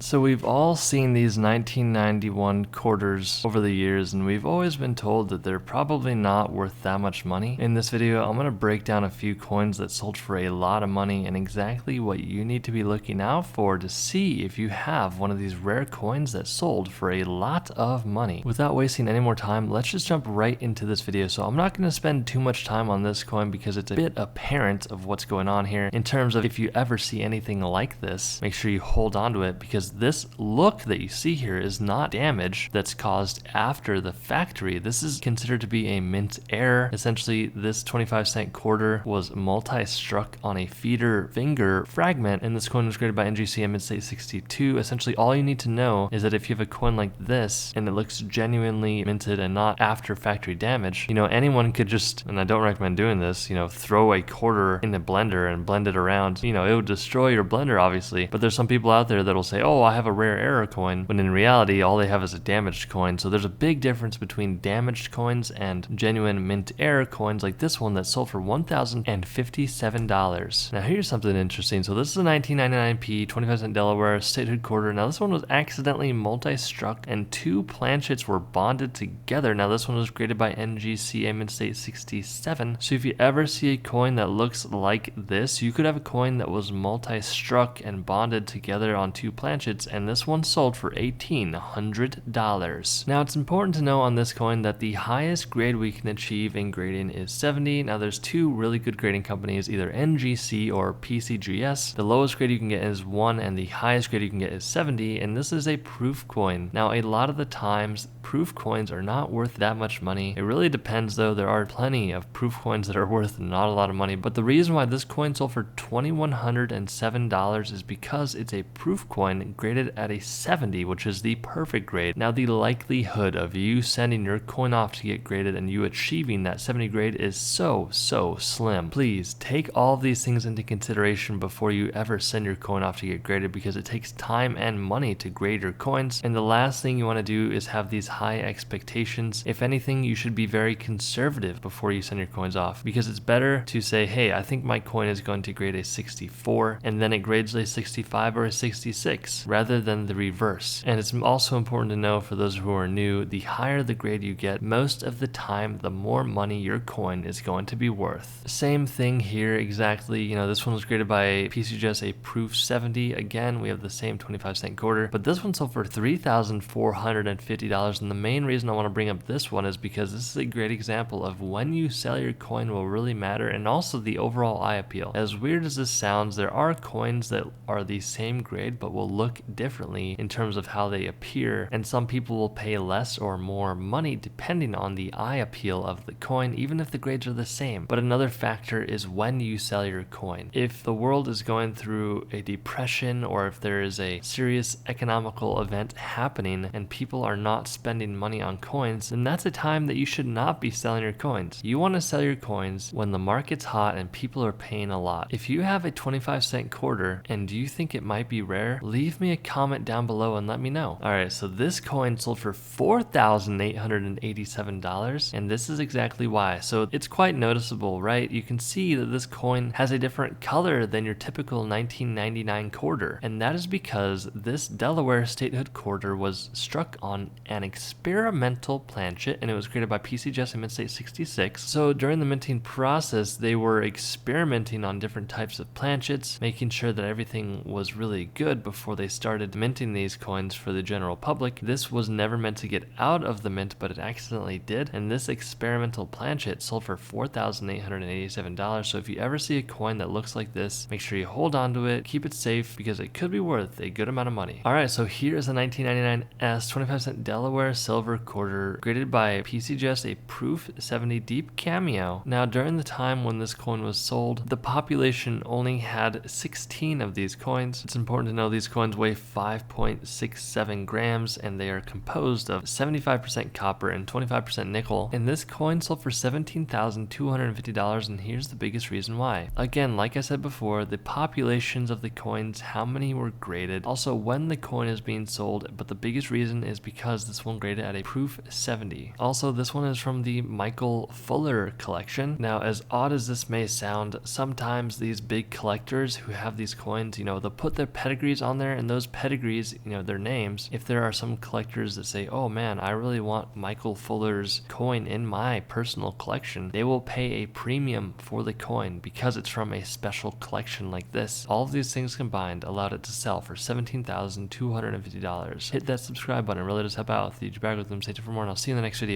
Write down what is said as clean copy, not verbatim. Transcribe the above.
So we've all seen these 1991 quarters over the years, and we've always been told that they're probably not worth that much money. In this video, I'm going to break down a few coins that sold for a lot of money and exactly what you need to be looking out for to see if you have one of these rare coins that sold for a lot of money. Without wasting any more time, let's just jump right into this video. So I'm not going to spend too much time on this coin because it's a bit apparent of what's going on here. In terms of if you ever see anything like this, make sure you hold on to it, because this look that you see here is not damage that's caused after the factory. This is considered to be a mint error. Essentially, this 25-cent quarter was multi-struck on a feeder finger fragment, and this coin was created by NGC Mid-State 62. Essentially, all you need to know is that if you have a coin like this and it looks genuinely minted and not after factory damage, anyone could just, and I don't recommend doing this, throw a quarter in the blender and blend it around. It would destroy your blender, obviously, but there's some people out there that'll say, oh, I have a rare error coin, when in reality all they have is a damaged coin. So there's a big difference between damaged coins and genuine mint error coins like this one that sold for $1,057. Now here's something interesting. So this is a 1999p 25-cent Delaware statehood quarter. Now this one was accidentally multi-struck and two planchets were bonded together. Now this one was created by NGC Mid-State 67. So if you ever see a coin that looks like this, you could have a coin that was multi-struck and bonded together on two planchets, and this one sold for $1,800. Now it's important to know on this coin that the highest grade we can achieve in grading is 70. Now there's two really good grading companies, either NGC or PCGS. The lowest grade you can get is 1 and the highest grade you can get is 70, and this is a proof coin. Now a lot of the times proof coins are not worth that much money. It really depends though. There are plenty of proof coins that are worth not a lot of money, but the reason why this coin sold for $2,107 is because it's a proof coin graded at a 70, which is the perfect grade. Now the likelihood of you sending your coin off to get graded and you achieving that 70 grade is so slim. Please take all of these things into consideration before you ever send your coin off to get graded, because it takes time and money to grade your coins, and the last thing you want to do is have these high expectations. If anything, you should be very conservative before you send your coins off, because it's better to say, hey, I think my coin is going to grade a 64 and then it grades a 65 or a 66 rather than the reverse. And it's also important to know, for those who are new, the higher the grade you get, most of the time the more money your coin is going to be worth. Same thing here exactly. This one was graded by PCGS a proof 70. Again, we have the same 25-cent quarter, but this one sold for $3,450. And the main reason I want to bring up this one is because this is a great example of when you sell your coin will really matter, and also the overall eye appeal. As weird as this sounds, there are coins that are the same grade but will look differently in terms of how they appear, and some people will pay less or more money depending on the eye appeal of the coin, even if the grades are the same. But another factor is when you sell your coin. If the world is going through a depression, or if there is a serious economical event happening and people are not spending money on coins, then that's a time that you should not be selling your coins. You want to sell your coins when the market's hot and people are paying a lot. If you have a 25-cent quarter and you think it might be rare, leave me a comment down below and let me know. Alright, so this coin sold for $4,887, and this is exactly why. So it's quite noticeable, right? You can see that this coin has a different color than your typical 1999 quarter, and that is because this Delaware statehood quarter was struck on an experimental planchet, and it was created by PCGS Mid-State 66. So during the minting process, they were experimenting on different types of planchets, making sure that everything was really good before they started minting these coins for the general public. This was never meant to get out of the mint, but it accidentally did, and this experimental planchet sold for $4,887. So if you ever see a coin that looks like this, make sure you hold on to it, keep it safe, because it could be worth a good amount of money. Alright, so here is a 1999S 25-cent Delaware silver quarter graded by PCGS a proof 70 deep cameo. Now during the time when this coin was sold, the population only had 16 of these coins. It's important to know these coins weigh 5.67 grams, and they are composed of 75% copper and 25% nickel. And this coin sold for $17,250, and here's the biggest reason why. Again, like I said before, the populations of the coins, how many were graded, also when the coin is being sold, but the biggest reason is because this one graded at a proof 70. Also, this one is from the Michael Fuller collection. Now, as odd as this may sound, sometimes these big collectors who have these coins, they'll put their pedigrees on there and and those pedigrees, their names, if there are some collectors that say, oh man, I really want Michael Fuller's coin in my personal collection, they will pay a premium for the coin because it's from a special collection like this. All of these things combined allowed it to sell for $17,250. Hit that subscribe button, it really does help out. The Back with them. Stay tuned for more, and I'll see you in the next video.